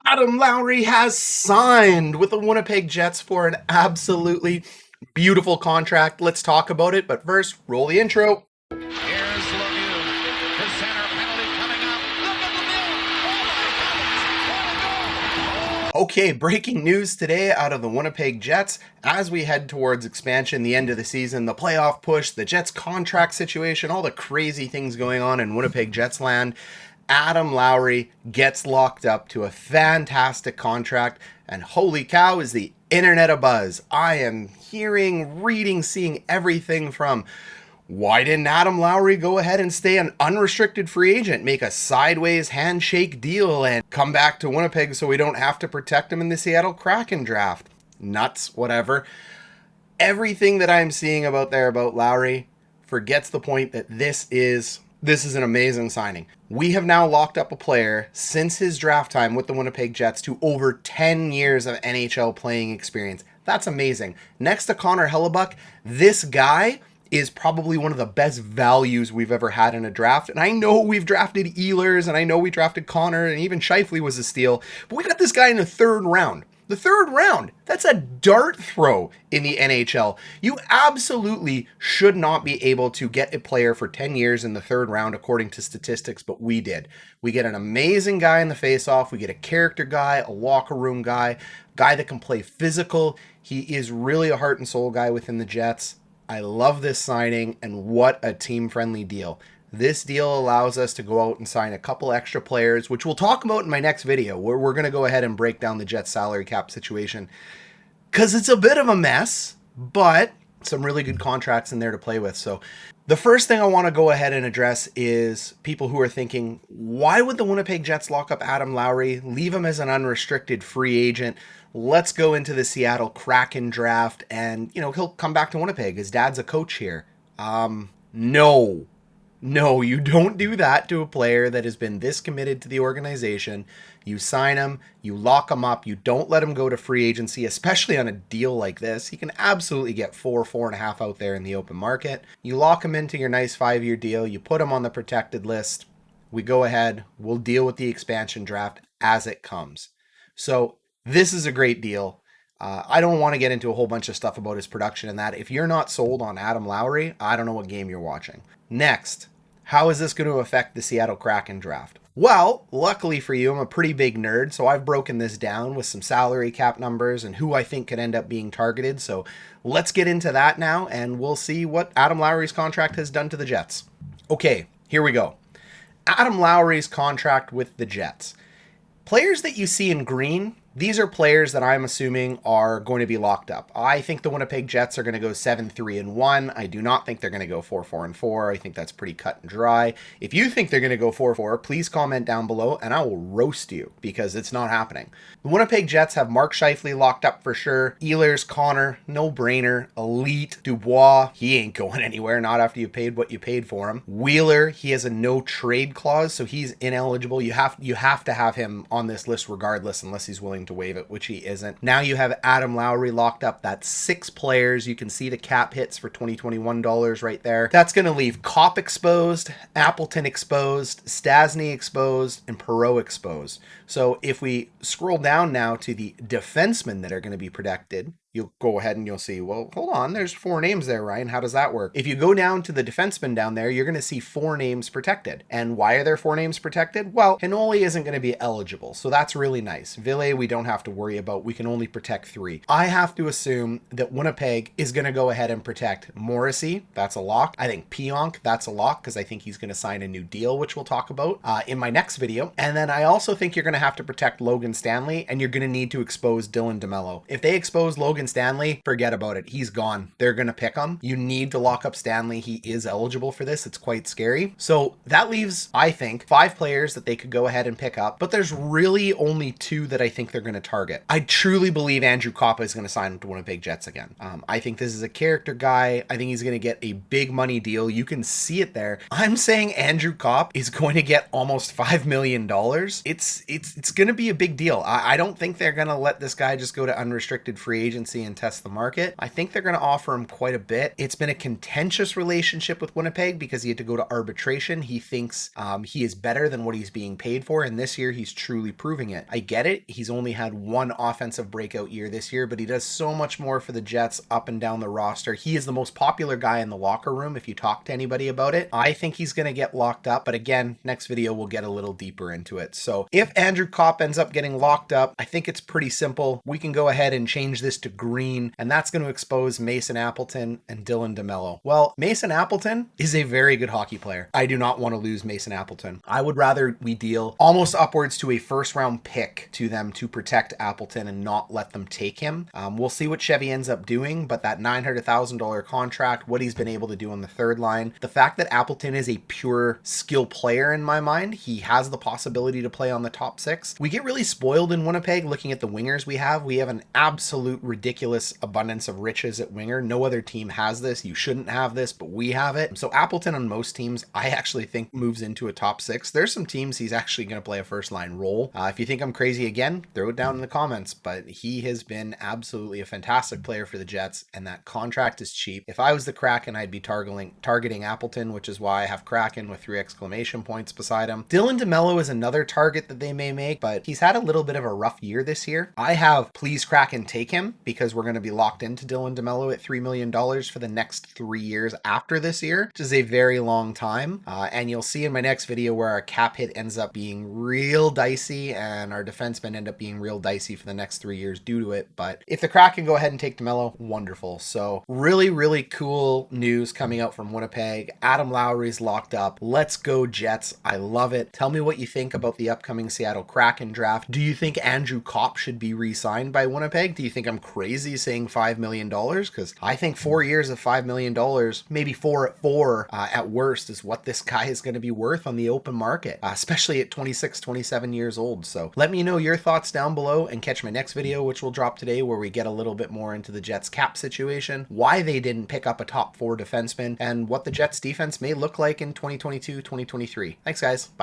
Adam Lowry has signed with the Winnipeg Jets for an absolutely beautiful contract. Let's talk about it, but first, roll the intro. Here's Lemieux. The center penalty coming up. Look at Lemieux. Oh my goodness. Okay, breaking news today out of the Winnipeg Jets as we head towards expansion, the end of the season, the playoff push, the Jets contract situation, all the crazy things going on in Winnipeg Jets land. Adam Lowry gets locked up to a fantastic contract, and holy cow, is the internet abuzz. I am hearing, reading, seeing everything from why didn't Adam Lowry go ahead and stay an unrestricted free agent, make a sideways handshake deal, and come back to Winnipeg so we don't have to protect him in the Seattle Kraken draft? Nuts, whatever. Everything that I'm seeing about Lowry forgets the point that this is an amazing signing. We have now locked up a player since his draft time with the Winnipeg Jets to over 10 years of NHL playing experience. That's amazing. Next to Connor Hellebuyck, this guy is probably one of the best values we've ever had in a draft. And I know we've drafted Ehlers, and I know we drafted Connor, and even Scheifele was a steal, but we got this guy in the third round. The third round. That's a dart throw in the NHL. You absolutely should not be able to get a player for 10 years in the third round according to statistics, but we did. We get an amazing guy in the faceoff. We get a character guy, a locker room guy that can play physical. He is really a heart and soul guy within the Jets. I love this signing, and what a team-friendly deal. This deal allows us to go out and sign a couple extra players, which we'll talk about in my next video, where we're going to go ahead and break down the Jets salary cap situation, because it's a bit of a mess, but some really good contracts in there to play with. So the first thing I want to go ahead and address is people who are thinking, why would the Winnipeg Jets lock up Adam Lowry, leave him as an unrestricted free agent? Let's go into the Seattle Kraken draft, and he'll come back to Winnipeg. His dad's a coach here. No, you don't do that to a player that has been this committed to the organization. You sign him, you lock him up, you don't let him go to free agency, especially on a deal like this. He can absolutely get 4.5 out there in the open market. You lock him into your nice 5-year deal, you put him on the protected list. We go ahead, we'll deal with the expansion draft as it comes. So this is a great deal. I don't want to get into a whole bunch of stuff about his production and that. If you're not sold on Adam Lowry, I don't know what game you're watching. Next, how is this going to affect the Seattle Kraken draft? Well, luckily for you, I'm a pretty big nerd, so I've broken this down with some salary cap numbers and who I think could end up being targeted. So let's get into that now, and we'll see what Adam Lowry's contract has done to the Jets. Okay, here we go. Adam Lowry's contract with the Jets. Players that you see in green, these are players that I'm assuming are going to be locked up. I think the Winnipeg Jets are going to go 7-3-1. I do not think they're going to go 4-4-4. I think that's pretty cut and dry. If you think they're going to go 4-4, please comment down below and I will roast you, because it's not happening. The Winnipeg Jets have Mark Scheifele locked up for sure. Ehlers, Connor, no brainer. Elite, Dubois, he ain't going anywhere, not after you paid what you paid for him. Wheeler, he has a no trade clause, so he's ineligible. You have to have him on this list regardless, unless he's willing to waive it, which he isn't. Now you have Adam Lowry locked up. That's 6 players. You can see the cap hits for 2021 dollars right there. That's going to leave Kopp exposed, Appleton exposed, Stastny exposed, and Perreault exposed. So if we scroll down now to the defensemen that are going to be protected, you'll go ahead and you'll see, well, hold on, there's 4 names there, Ryan. How does that work? If you go down to the defensemen down there, you're going to see 4 names protected. And why are there 4 names protected? Well, Hinole isn't going to be eligible, so that's really nice. Ville, we don't have to worry about. We can only protect 3. I have to assume that Winnipeg is going to go ahead and protect Morrissey. That's a lock. I think Pionk, that's a lock, because I think he's going to sign a new deal, which we'll talk about in my next video. And then I also think you're going to have to protect Logan Stanley, and you're going to need to expose Dylan DeMello. If they expose Logan Stanley, forget about it. He's gone. They're going to pick him. You need to lock up Stanley. He is eligible for this. It's quite scary. So that leaves, I think, 5 players that they could go ahead and pick up, but there's really only 2 that I think they're going to target. I truly believe Andrew Copp is going to sign with the Winnipeg Jets again. I think this is a character guy. I think he's going to get a big money deal. You can see it there. I'm saying Andrew Copp is going to get almost $5 million. It's going to be a big deal. I don't think they're going to let this guy just go to unrestricted free agency agency and test the market. I think they're going to offer him quite a bit. It's been a contentious relationship with Winnipeg because he had to go to arbitration. He thinks he is better than what he's being paid for, and this year he's truly proving it. I get it. He's only had one offensive breakout year this year, but he does so much more for the Jets up and down the roster. He is the most popular guy in the locker room if you talk to anybody about it. I think he's going to get locked up, but again, next video we'll get a little deeper into it. So if Andrew Kopp ends up getting locked up, I think it's pretty simple. We can go ahead and change this to green, and that's going to expose Mason Appleton and Dylan DeMello. Well, Mason Appleton is a very good hockey player. I do not want to lose Mason Appleton. I would rather we deal almost upwards to a first round pick to them to protect Appleton and not let them take him. We'll see what Chevy ends up doing, but that $900,000 contract, what he's been able to do on the third line, the fact that Appleton is a pure skill player in my mind, he has the possibility to play on the top six. We get really spoiled in Winnipeg looking at the wingers we have. We have an absolute ridiculous abundance of riches at winger. No other team has this. You shouldn't have this, but we have it. So Appleton on most teams, I actually think moves into a top six. There's some teams he's actually going to play a first line role. If you think I'm crazy again, throw it down in the comments, but he has been absolutely a fantastic player for the Jets, and that contract is cheap. If I was the Kraken, I'd be targeting Appleton, which is why I have Kraken with 3 exclamation points beside him. Dylan DeMello is another target that they may make, but he's had a little bit of a rough year this year. I have please Kraken take him because we're going to be locked into Dylan DeMello at $3 million for the next 3 years after this year, which is a very long time. And you'll see in my next video where our cap hit ends up being real dicey and our defensemen end up being real dicey for the next 3 years due to it. But if the Kraken go ahead and take DeMello, wonderful. So really, really cool news coming out from Winnipeg. Adam Lowry's locked up. Let's go Jets. I love it. Tell me what you think about the upcoming Seattle Kraken draft. Do you think Andrew Kopp should be re-signed by Winnipeg? Do you think I'm crazy saying $5 million? Because I think 4 years of $5 million, maybe 4 at 4 at worst, is what this guy is going to be worth on the open market, especially at 26, 27 years old. So let me know your thoughts down below and catch my next video, which will drop today, where we get a little bit more into the Jets cap situation, why they didn't pick up a top 4 defenseman, and what the Jets defense may look like in 2022, 2023. Thanks guys. Bye.